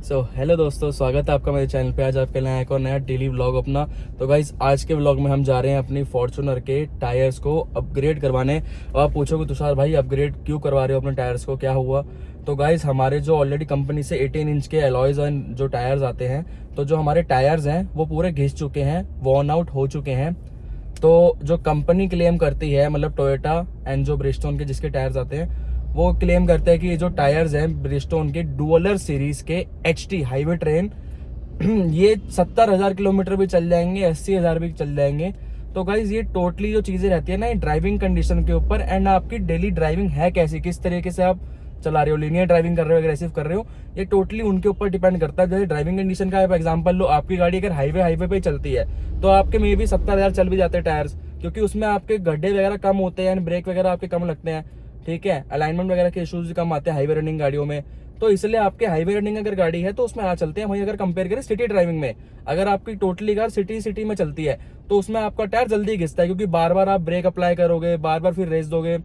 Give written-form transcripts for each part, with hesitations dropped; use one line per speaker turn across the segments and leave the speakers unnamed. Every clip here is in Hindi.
हेलो दोस्तों, स्वागत है आपका मेरे चैनल पे। आज आपके लिए एक और नया डेली व्लॉग अपना। तो गाइस, आज के व्लॉग में हम जा रहे हैं अपनी फॉर्च्यूनर के टायर्स को अपग्रेड करवाने। और आप पूछोगे तुषार भाई अपग्रेड क्यों करवा रहे हो अपने टायर्स को, क्या हुआ? तो गाइस, हमारे जो ऑलरेडी कंपनी से 18 इंच के अलॉयज एंड जो टायर्स आते हैं, तो जो हमारे टायर्स हैं वो पूरे घिस चुके हैं, वॉर्न आउट हो चुके हैं। तो जो कंपनी क्लेम करती है, मतलब टोयोटा एंड जो ब्रिजस्टोन के जिसके टायर्स आते हैं, वो क्लेम करते हैं कि ये जो टायर्स हैं ब्रिजस्टोन के डुअलर सीरीज के HT हाईवे ट्रेन ये 70,000 किलोमीटर भी चल जाएंगे, 80,000 भी चल जाएंगे। तो गाइज, ये टोटली जो चीजें रहती है ना, ये ड्राइविंग कंडीशन के ऊपर एंड आपकी डेली ड्राइविंग है कैसी, किस तरीके से आप चला रहे हो, लीनियर ड्राइविंग कर रहे हो, एग्रेसिव कर रहे हो, ये टोटली उनके ऊपर डिपेंड करता है। जैसे ड्राइविंग कंडीशन का आप एग्जांपल लो, आपकी गाड़ी अगर हाईवे पे चलती है तो आपके मे भी 70,000 चल भी जाते हैं टायर्स, क्योंकि उसमें आपके गड्ढे वगैरह कम होते हैं, ब्रेक वगैरह आपके कम लगते हैं, ठीक है, अलाइनमेंट वगैरह के इश्यूज भी कम आते हैं हाईवे रनिंग गाड़ियों में। तो इसलिए आपके हाईवे रनिंग अगर गाड़ी है तो उसमें आ चलते हैं। वहीं अगर कंपेयर करें सिटी ड्राइविंग में, अगर आपकी टोटली कार सिटी में चलती है तो उसमें आपका टायर जल्दी घिसता है, क्योंकि बार बार आप ब्रेक अप्लाई करोगे, बार बार फिर रेस दोगे।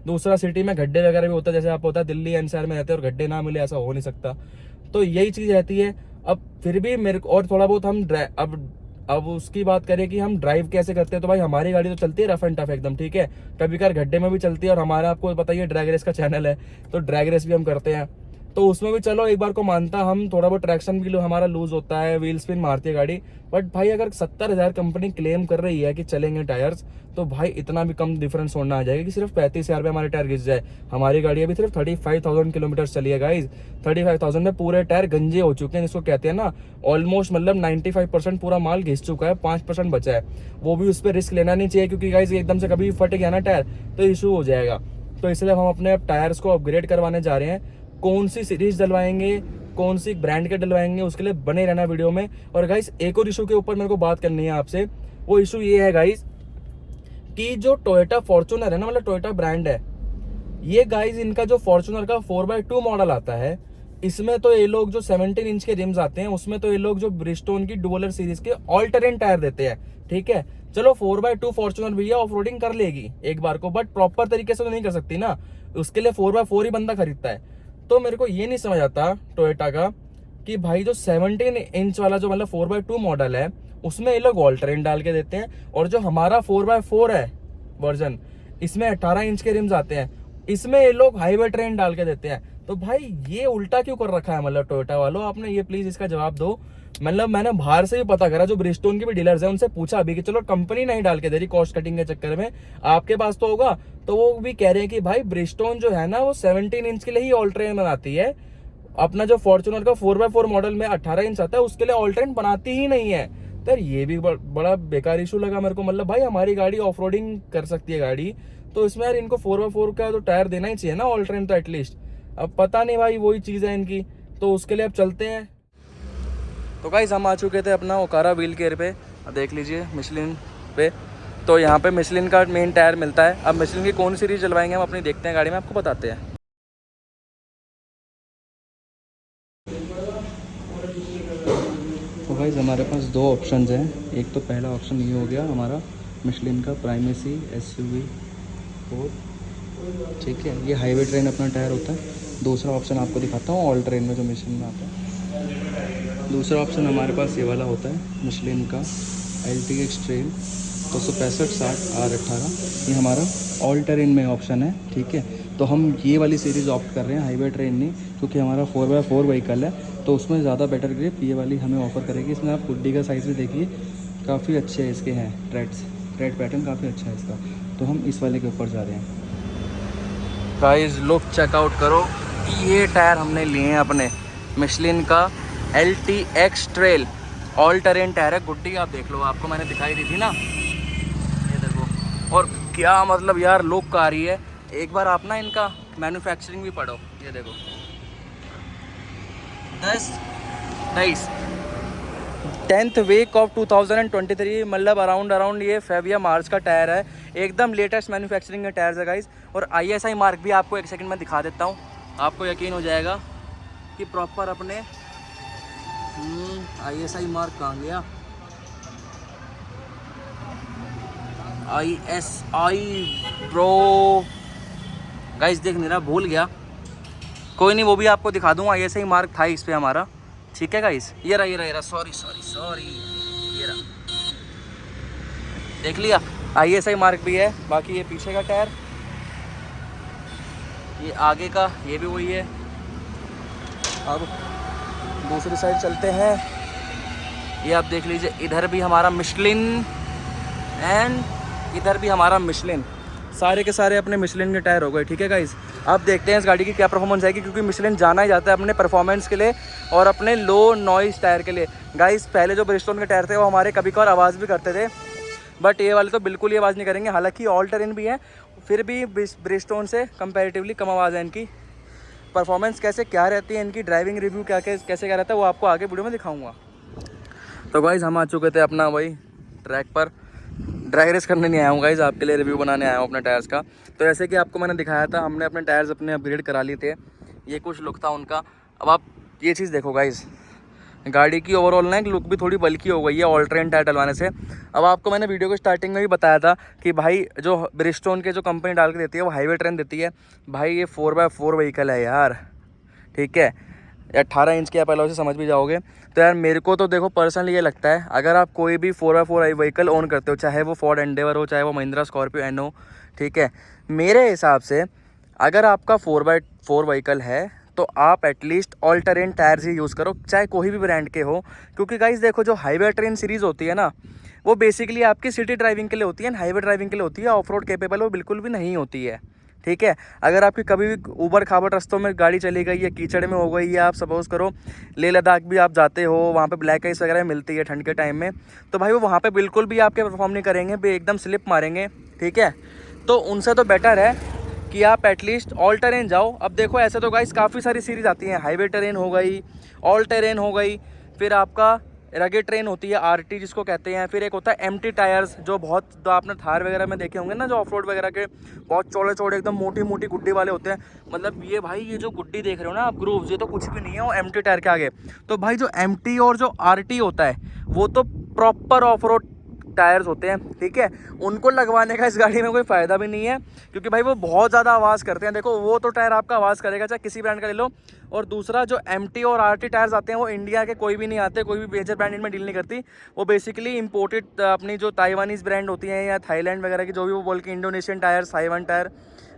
दूसरा, सिटी में गड्ढे वगैरह भी होता है, जैसे आप होता है दिल्ली एनसीआर में रहते हैं और गड्ढे ना मिले, ऐसा हो नहीं सकता। तो यही चीज रहती है। अब फिर भी मेरे को और थोड़ा बहुत हम अब उसकी बात करें कि हम ड्राइव कैसे करते हैं, तो भाई हमारी गाड़ी तो चलती है रफ एंड टफ एकदम, ठीक है, कभी कार गड्ढे में भी चलती है। और हमारा आपको पता ही है ड्रैग रेस का चैनल है, तो ड्रैग रेस भी हम करते हैं। तो उसमें भी चलो एक बार को मानता, हम थोड़ा बहुत ट्रैक्शन भी हमारा लूज होता है, व्हील स्पिन मारती है गाड़ी। बट भाई अगर 70,000 कंपनी क्लेम कर रही है कि चलेंगे टायर्स, तो भाई इतना भी कम डिफरेंस होना आ जाएगा कि सिर्फ 35,000 पे हमारे टायर घिस जाए। हमारी गाड़ी अभी सिर्फ 35,000 किलोमीटर चली है गाइज। 35,000 में पूरे टायर गंजे हो चुके हैं, जिसको कहते हैं ना, ऑलमोस्ट मतलब 95% पूरा माल घिस चुका है, 5% बचा है। वो भी उस पर रिस्क लेना नहीं चाहिए, क्योंकि गाइज एकदम से कभी फट गया ना टायर तो इशू हो जाएगा। तो इसलिए हम अपने टायर्स को अपग्रेड करवाने जा रहे हैं। कौन सी सीरीज डलवाएंगे, कौन सी ब्रांड के डलवाएंगे, उसके लिए बने रहना वीडियो में। और गाइस, एक और इशू के ऊपर मेरे को बात करनी है आपसे। वो इशू ये है गाइस कि जो टोयोटा फॉर्च्यूनर है ना, मतलब टोयोटा ब्रांड है ये गाइस, इनका जो फॉर्च्यूनर का 4x2 मॉडल आता है, इसमें तो ये लोग जो 17 इंच के रिम्स आते हैं, उसमें तो ये लोग जो ब्रिजस्टोन की डुअलर सीरीज के ऑल टेरेन टायर देते हैं, ठीक है। चलो 4x2 फॉर्च्यूनर भैया ऑफ रोडिंग कर लेगी एक बार को, बट प्रॉपर तरीके से तो नहीं कर सकती ना, उसके लिए 4x4 ही बंदा खरीदता है। तो मेरे को ये नहीं समझ आता टोयोटा का कि भाई जो 17 इंच वाला जो मतलब 4x2 मॉडल है, उसमें ये लोग ऑल टेरेन डाल के देते हैं, और जो हमारा 4x4 है वर्जन, इसमें 18 इंच के रिम्स आते हैं, इसमें ये लोग हाईवे ट्रेन डाल के देते हैं। तो भाई ये उल्टा क्यों कर रखा है, मतलब टोयोटा वालों, आपने ये प्लीज इसका जवाब दो। मतलब मैंने बाहर से भी पता करा, जो ब्रिजस्टोन के भी डीलर्स हैं उनसे पूछा अभी कि चलो कंपनी नहीं डाल के दे रही कॉस्ट कटिंग के चक्कर में, आपके पास तो होगा। तो वो भी कह रहे हैं कि भाई ब्रिजस्टोन जो है ना, वो 17 इंच के लिए ही ऑल ट्रेन बनाती है। अपना जो फॉर्च्यूनर का 4x4 मॉडल में 18 इंच आता है, उसके लिए ऑल ट्रेन बनाती ही नहीं है। तो ये भी बड़ा बेकार इशू लगा मेरे को। मतलब भाई हमारी गाड़ी ऑफ रोडिंग कर सकती है गाड़ी, तो इसमें यार इनको 4x4 का तो टायर देना ही चाहिए ना, ऑल ट्रेन तो एटलीस्ट। अब पता नहीं भाई, वही चीज़ है इनकी। तो उसके लिए अब चलते हैं। तो गाइस, हम आ चुके थे अपना ओकारा व्हील केयर पे, अब देख लीजिए मिशलिन पे। तो यहाँ पे मिशलिन का मेन टायर मिलता है। अब मिशलिन की कौन सी सीरीज डलवाएंगे हम अपनी देखते हैं गाड़ी में, आपको बताते हैं। तो गाइस, हमारे पास दो ऑप्शंस हैं। एक तो पहला ऑप्शन ये हो गया हमारा मिशलिन का प्राइमेसी SUV 4, ठीक है, ये हाईवे ट्रेन अपना टायर होता है। दूसरा ऑप्शन आपको दिखाता हूँ ऑल ट्रेन में जो मिशलिन में आता है। दूसरा ऑप्शन हमारे पास ये वाला होता है मिशलिन का LTX ट्रेल 265/60R18, ये हमारा ऑल टेरेन में ऑप्शन है, ठीक है। तो हम ये वाली सीरीज़ ऑप्ट कर रहे हैं, हाईवे ट्रेन नहीं, क्योंकि हमारा 4x4 व्हीकल है, तो उसमें ज़्यादा बेटर ग्रिप ये वाली हमें ऑफर करेगी। इसमें आप गुड्डी का साइज़ भी देखिए, काफ़ी अच्छे इसके हैं, ट्रेड पैटर्न काफ़ी अच्छा है इसका। तो हम इस वाले के ऊपर जा रहे हैं। गाइस, लुक चेकआउट करो, ये टायर हमने लिए हैं अपने मिशलिन का LTX trail all terrain tyre है। गुड्डी आप देख लो, आपको मैंने दिखाई दी थी ना, ये देखो। और क्या मतलब यार लुक आ रही है। एक बार आप ना इनका मैन्युफैक्चरिंग भी पढ़ो, ये देखो 10th वीक ऑफ 2023, मतलब अराउंड ये फेब या मार्च का टायर है। एकदम लेटेस्ट मैन्युफैक्चरिंग के टायर्स है गाइस। और ISI मार्क भी आपको एक सेकंड में दिखा देता हूँ, आपको यकीन हो जाएगा कि प्रॉपर अपने ISI मार्क कहाँ गया, ISI ब्रो गाइस, देख नहीं रहा, भूल गया, कोई नहीं, वो भी आपको दिखा दूंगा। ISI मार्क था इस पे हमारा, ठीक है गाइस, ये रहा, सॉरी, ये रहा, देख लिया, ISI मार्क भी है। बाकी ये पीछे का टायर, ये आगे का, ये भी वही है। अब दूसरी साइड चलते हैं, ये आप देख लीजिए, इधर भी हमारा मिशलिन एंड इधर भी हमारा मिशलिन, सारे के सारे अपने मिशलिन के टायर हो गए। ठीक है गाइस, अब देखते हैं इस गाड़ी की क्या परफॉर्मेंस आएगी, क्योंकि मिशलिन जाना ही जाता है अपने परफॉर्मेंस के लिए और अपने लो नॉइस टायर के लिए। गाइस पहले जो ब्रिजस्टोन के टायर थे वो हमारे कभी कभार आवाज़ भी करते थे, बट ये वाले तो बिल्कुल ही आवाज़ नहीं करेंगे। हालांकि ऑल टेरेन भी है, फिर भी ब्रिजस्टोन से कंपैरेटिवली कम आवाज़ है इनकी। परफॉर्मेंस कैसे क्या रहती है इनकी, ड्राइविंग रिव्यू कैसे क्या रहता है, वो आपको आगे वीडियो में दिखाऊंगा। तो गाइस हम आ चुके थे अपना वही ट्रैक पर, ड्राई रेस करने नहीं आया हूँ गाइस, आपके लिए रिव्यू बनाने आया हूँ अपने टायर्स का। तो जैसे कि आपको मैंने दिखाया था, हमने अपने टायर्स अपने अपग्रेड करा लिए थे, ये कुछ लुक था उनका। अब आप ये चीज़ देखो गाइस, गाड़ी की ओवरऑल ना लुक भी थोड़ी बल्कि हो गई है ऑल टेरेन टायर डलवाने से। अब आपको मैंने वीडियो के स्टार्टिंग में भी बताया था कि भाई जो ब्रिजस्टोन के जो कंपनी डाल के देती है वो हाईवे ट्रेन देती है। भाई ये 4x4 व्हीकल है यार, ठीक है, 18 इंच की आप पहले से समझ भी जाओगे। तो यार मेरे को तो देखो पर्सनली ये लगता है, अगर आप कोई भी 4x4 व्हीकल ओन करते हो, चाहे वो फोर्ड एंडेवर हो, चाहे वो महिंद्रा स्कॉर्पियो एन हो, ठीक है, मेरे हिसाब से अगर आपका 4x4 व्हीकल है तो आप एटलीस्ट ऑल टेरेन टायर्स ही यूज़ करो, चाहे कोई भी ब्रांड के हो। क्योंकि गाइस देखो, जो हाईवे ट्रेन सीरीज़ होती है ना, वो बेसिकली आपकी सिटी ड्राइविंग के लिए होती है, हाईवे ड्राइविंग के लिए होती है, ऑफ रोड केपेबल वो बिल्कुल भी नहीं होती है। ठीक है, अगर आपकी कभी भी ऊबड़ खाबड़ रास्तों में गाड़ी चली गई है, कीचड़ में हो गई है, आप सपोज़ करो लेह लद्दाख भी आप जाते हो, वहाँ पे ब्लैक आइस वगैरह मिलती है ठंड के टाइम में, तो भाई वो वहाँ पे बिल्कुल भी आपके परफॉर्म नहीं करेंगे, एकदम स्लिप मारेंगे। ठीक है, तो उनसे तो बेटर है कि आप एटलीस्ट ऑल टेरेन जाओ। अब देखो ऐसे तो गाइस काफ़ी सारी सीरीज़ आती हैं, हाईवे टेरेन हो गई, ऑल टेरेन हो गई, फिर आपका रगेड ट्रेन होती है, RT जिसको कहते हैं, फिर एक होता है MT टायर्स, जो बहुत तो आपने थार वगैरह में देखे होंगे ना, जो ऑफ रोड वगैरह के बहुत चौड़े चौड़े एकदम मोटी मोटी गुड्डी वाले होते हैं। मतलब ये भाई ये जो गुड्डी देख रहे हो ना आप, ग्रूव्स, ये तो कुछ भी नहीं है वो MT टायर के आगे। तो भाई जो MT और जो RT होता है वो तो प्रॉपर ऑफ रोड टायर्स होते हैं। ठीक है, उनको लगवाने का इस गाड़ी में कोई फ़ायदा भी नहीं है, क्योंकि भाई वो बहुत ज़्यादा आवाज़ करते हैं। देखो वो तो टायर आपका आवाज़ करेगा, चाहे किसी ब्रांड का ले लो। और दूसरा जो MT और RT टायर्स आते हैं वो इंडिया के कोई भी नहीं आते, कोई भी मेजर ब्रांड इनमें डील नहीं करती। वो बेसिकली इंपोर्टेड अपनी जो ताइवानीज़ ब्रांड होती हैं या थाईलैंड वगैरह की, जो भी वो बोल के इंडोनेशियन टायर, साइवन टायर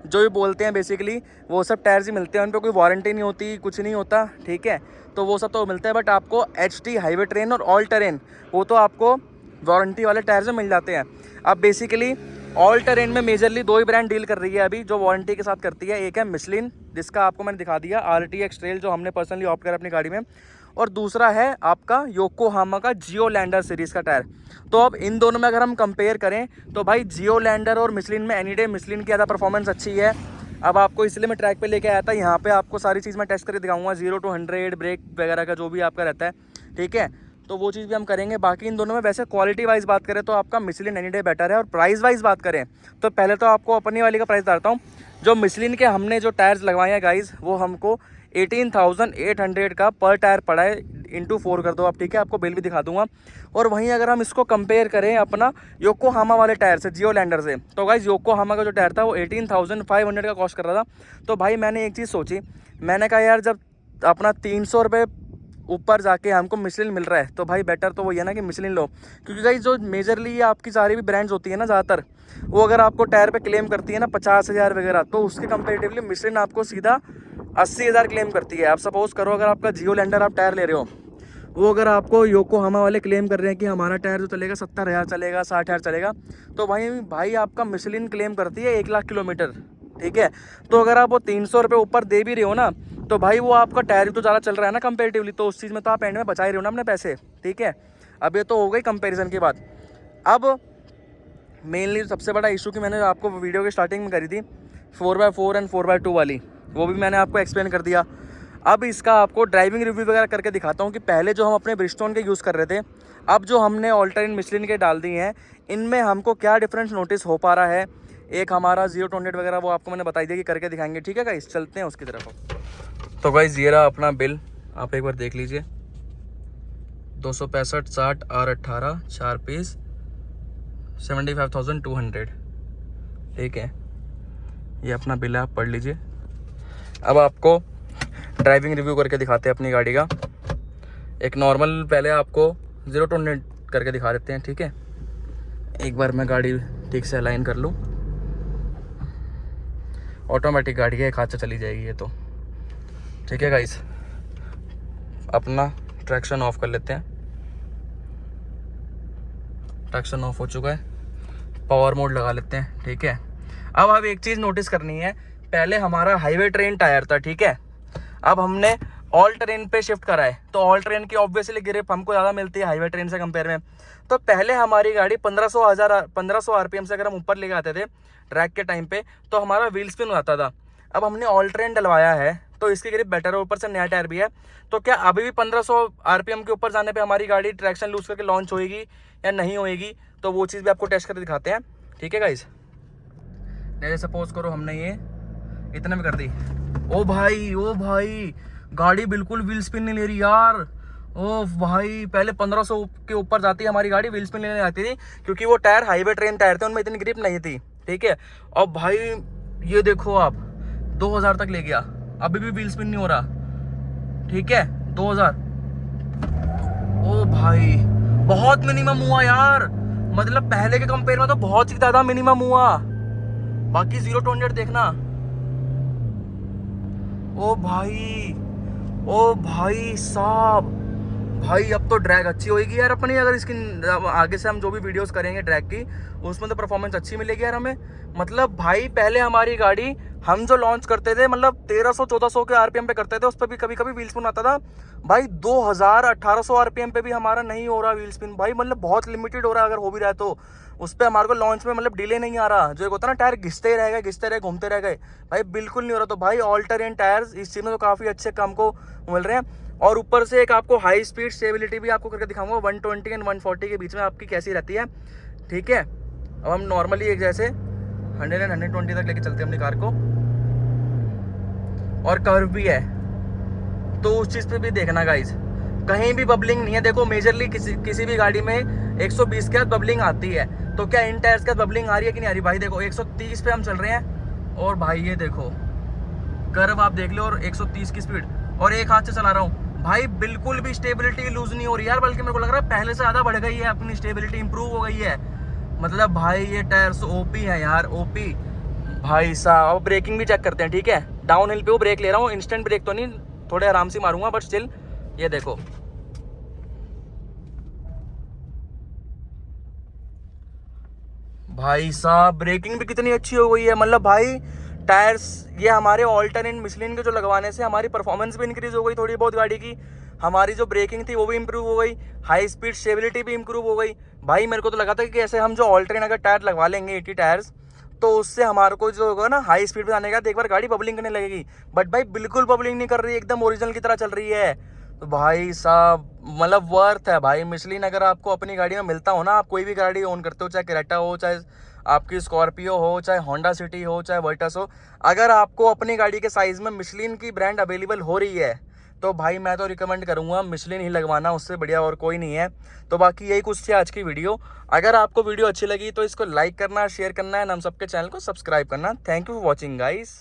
जो भी बोलते हैं, बेसिकली वो सब टायर्स ही मिलते हैं, उन पर कोई वारंटी नहीं होती, कुछ नहीं होता। ठीक है, तो वो सब तो मिलता है, बट आपको HT हाईवे ट्रेन और ऑल टेरेन वो तो आपको वारंटी वाले टायर से मिल जाते हैं। अब बेसिकली ऑल टेरेन में मेजरली दो ही ब्रांड डील कर रही है अभी, जो वारंटी के साथ करती है। एक है मिशलिन, जिसका आपको मैंने दिखा दिया, RTX ट्रेल जो हमने पर्सनली ऑप्ट करा अपनी गाड़ी में, और दूसरा है आपका योकोहामा का जियोलैंडर सीरीज़ का टायर। तो अब इन दोनों में अगर हम कंपेयर करें तो भाई जियोलैंडर और मिशलिन में एनी डे मिशलिन की ज़्यादा परफॉर्मेंस अच्छी है। अब आपको इसलिए मैं ट्रैक पे लेके आया था, यहाँ पे आपको सारी चीज़ मैं टेस्ट करके दिखाऊंगा, 0 to 100 ब्रेक वगैरह का जो भी आपका रहता है। ठीक है, तो वो चीज़ भी हम करेंगे। बाकी इन दोनों में वैसे क्वालिटी वाइज बात करें तो आपका मिशलिन एनी डे बेटर है, और प्राइस वाइज बात करें तो पहले तो आपको अपनी वाली का प्राइस बताता हूँ। जो मिशलिन के हमने जो टायर्स लगवाए हैं गाइज, वो हमको 18,800 का पर टायर पड़ा है, इंटू 4 कर दो आप। ठीक है, आपको बिल भी दिखा दूंगा। और वहीं अगर हम इसको कंपेयर करें अपना योकोहामा वाले टायर से, जियोलैंडर से, तो गाइज योकोहामा का जो टायर था वो 18,500 का कॉस्ट कर रहा था। तो भाई मैंने एक चीज़ सोची, मैंने कहा यार जब अपना 300 रुपये ऊपर जाके हमको मिशलिन मिल रहा है तो भाई बेटर तो वही है ना कि मिशलिन लो। क्योंकि गाइस जो मेजरली आपकी सारी भी ब्रांड्स होती है ना ज़्यादातर, वो अगर आपको टायर पे क्लेम करती है ना 50,000 वगैरह, तो उसके कंपेरेटिवली मिशलिन आपको सीधा 80,000 क्लेम करती है। आप सपोज़ करो अगर आपका जियोलैंडर आप टायर ले रहे हो, वो अगर आपको योकोहामा वाले क्लेम कर रहे हैं कि हमारा टायर जो चलेगा 70,000 चलेगा, 60,000 चलेगा, तो भाई आपका मिशलिन क्लेम करती है 1,00,000 किलोमीटर। ठीक है, तो अगर आप वो 300 रुपये ऊपर दे भी रहे हो ना, तो भाई वो आपका टायर तो ज़्यादा चल रहा है ना कंपेरेटिवली, तो उस चीज़ में तो आप एंड में बचा ही रहे हो ना अपने पैसे। ठीक है, अब ये तो हो गई कंपैरिजन की बात। अब मेनली सबसे बड़ा इशू कि मैंने आपको वीडियो के स्टार्टिंग में करी थी 4x4 एंड 4x2 वाली, वो भी मैंने आपको एक्सप्लेन कर दिया। अब इसका आपको ड्राइविंग रिव्यू वगैरह करके दिखाता हूँ कि पहले जो हम अपने ब्रिजस्टोन के यूज़ कर रहे थे, अब जो हमने ऑल टेरेन मिशलिन के डाल दिए हैं, इनमें हमको क्या डिफरेंस नोटिस हो पा रहा है। एक हमारा 0 to 100 वगैरह वो आपको मैंने बताई दिया कि करके दिखाएंगे। ठीक है गाइस, चलते हैं उसकी तरफ। तो गाइस ये रहा अपना बिल, आप एक बार देख लीजिए, 265 60 R18 4 पीस 75,200। ठीक है, ये अपना बिल है, आप पढ़ लीजिए। अब आपको ड्राइविंग रिव्यू करके दिखाते हैं अपनी गाड़ी का। एक नॉर्मल पहले आपको 0 to 100 करके दिखा देते हैं, ठीक है। एक बार मैं गाड़ी ठीक से अलाइन कर लूँ। ऑटोमेटिक गाड़ी है, एक हाथ से चली जाएगी ये तो, ठीक है गाइस। अपना ट्रैक्शन ऑफ कर लेते हैं। ट्रैक्शन ऑफ हो चुका है, पावर मोड लगा लेते हैं, ठीक है। अब एक चीज़ नोटिस करनी है, पहले हमारा हाईवे ट्रेन टायर था, ठीक है। अब हमने ऑल ट्रेन पे शिफ्ट करा है, तो ऑल ट्रेन की ऑब्वियसली ग्रिप हमको ज़्यादा मिलती है हाईवे ट्रेन से कंपेयर में। तो पहले हमारी गाड़ी 1500 आरपीएम से अगर हम ऊपर लेके आते थे ट्रैक के टाइम पे, तो हमारा व्हील स्पिन हो जाता था। अब हमने ऑल ट्रेन डलवाया है तो इसकी ग्रिप बेटर है, ऊपर से नया टायर भी है। तो क्या अभी भी 1500 आरपीएम के ऊपर जाने पे हमारी गाड़ी ट्रैक्शन लूज करके लॉन्च होएगी या नहीं होएगी, तो वो चीज़ भी आपको टेस्ट करके दिखाते हैं, ठीक है गाइस। जैसे सपोज करो हमने ये इतने में कर दी, ओ भाई गाड़ी बिल्कुल व्हील स्पिन नहीं ले रही यार। ओ भाई पहले 1500 के ऊपर जाती है हमारी गाड़ी, व्हील स्पिन लेने आती थी, क्योंकि वो टायर हाईवे ट्रेन टायर थे, उनमें इतनी ग्रिप नहीं थी, ठीक है। अब भाई ये देखो आप 2000 तक ले गया, अभी भी व्हील स्पिन नहीं हो रहा, ठीक है। 2000, ओ भाई बहुत मिनिमम हुआ यार, मतलब पहले के कंपेयर में तो बहुत ही ज्यादा मिनिमम हुआ। बाकी 0 to 100 देखना। ओ भाई साहब, भाई अब तो ड्रैग अच्छी होगी यार अपनी, अगर इसकी आगे से हम जो भी वीडियोस करेंगे ड्रैग की, उसमें तो परफॉर्मेंस अच्छी मिलेगी यार हमें। मतलब भाई पहले हमारी गाड़ी हम जो लॉन्च करते थे, मतलब 1300-1400 के आरपीएम पे करते थे, उस पर भी कभी कभी व्हील स्पिन आता था। भाई 2000-1800 आरपीएम पे भी हमारा नहीं हो रहा व्हील स्पिन, भाई मतलब बहुत लिमिटेड हो रहा है। अगर हो भी रहा है तो उस पर हमारे को लॉन्च में मतलब डिले नहीं आ रहा। जो एक होता है ना टायर घिसते रहे घूमते रह गए, भाई बिल्कुल नहीं हो रहा। तो भाई ऑल टेरेन टायर्स इस चीज़ में तो काफ़ी अच्छे काम को मिल रहे हैं। और ऊपर से एक आपको हाई स्पीड स्टेबिलिटी भी आपको करके दिखाऊंगा, 120 एंड 140 के बीच में आपकी कैसी रहती है, ठीक है। अब हम नॉर्मली एक जैसे 100 एंड 120 तक लेके चलते हैं अपनी कार को, और कर्व भी है, तो उस चीज़ पे भी देखना गाइज, कहीं भी बबलिंग नहीं है। देखो मेजरली किसी भी गाड़ी में 120 के बाद बबलिंग आती है, तो क्या इन टायर्स के बाद बबलिंग आ रही है कि नहीं आ रही? भाई देखो 130 पे हम चल रहे हैं, और भाई ये देखो कर्व आप देख लो, और 130 की स्पीड, और एक हाथ से चला रहा हूँ। भाई बिल्कुल भी स्टेबिलिटी लूज नहीं हो रही यार, बल्कि मेरे को लग रहा है पहले से ज़्यादा बढ़ गई है, अपनी स्टेबिलिटी इंप्रूव हो गई है। मतलब भाई ये टायर्स ओपी है यार, ओपी भाई साहब। अब ब्रेकिंग भी चेक करते हैं, ठीक है। डाउन हिल पे वो ब्रेक ले रहा हूँ, इंस्टेंट ब्रेक तो नहीं, थोड़े आराम से मारूंगा, बट स्टिल ये देखो भाई साहब, ब्रेकिंग भी कितनी अच्छी हो गई है। मतलब भाई टायर्स ये हमारे ऑल्टरनेट मिशलिन के जो लगवाने से हमारी परफॉर्मेंस भी इंक्रीज हो गई थोड़ी बहुत गाड़ी की, हमारी जो ब्रेकिंग थी वो भी इंप्रूव हो गई, हाई स्पीड स्टेबिलिटी भी इंप्रूव हो गई। भाई मेरे को तो लगा था कि ऐसे हम जो ऑल्टरनेट अगर टायर लगवा लेंगे 80 टायर्स, तो उससे हमारे को जो होगा ना हाई स्पीड पे आने का, एक बार गाड़ी बबलिंग करने लगेगी, बट भाई बिल्कुल बबलिंग नहीं कर रही है, एकदम ओरिजिनल की तरह चल रही है। तो भाई साहब मतलब वर्थ है भाई मिशलिन। अगर आपको अपनी गाड़ी में मिलता हो ना, आप कोई भी गाड़ी ओन करते हो, चाहे क्रेटा हो, चाहे आपकी स्कॉर्पियो हो, चाहे होंडा सिटी हो, चाहे वर्टस हो, अगर आपको अपनी गाड़ी के साइज़ में मिशलिन की ब्रांड अवेलेबल हो रही है, तो भाई मैं तो रिकमेंड करूंगा मिशलिन ही लगवाना, उससे बढ़िया और कोई नहीं है। तो बाकी यही कुछ थी आज की वीडियो। अगर आपको वीडियो अच्छी लगी तो इसको लाइक करना, शेयर करना है, हम सबके चैनल को सब्सक्राइब करना। Thank you for watching guys.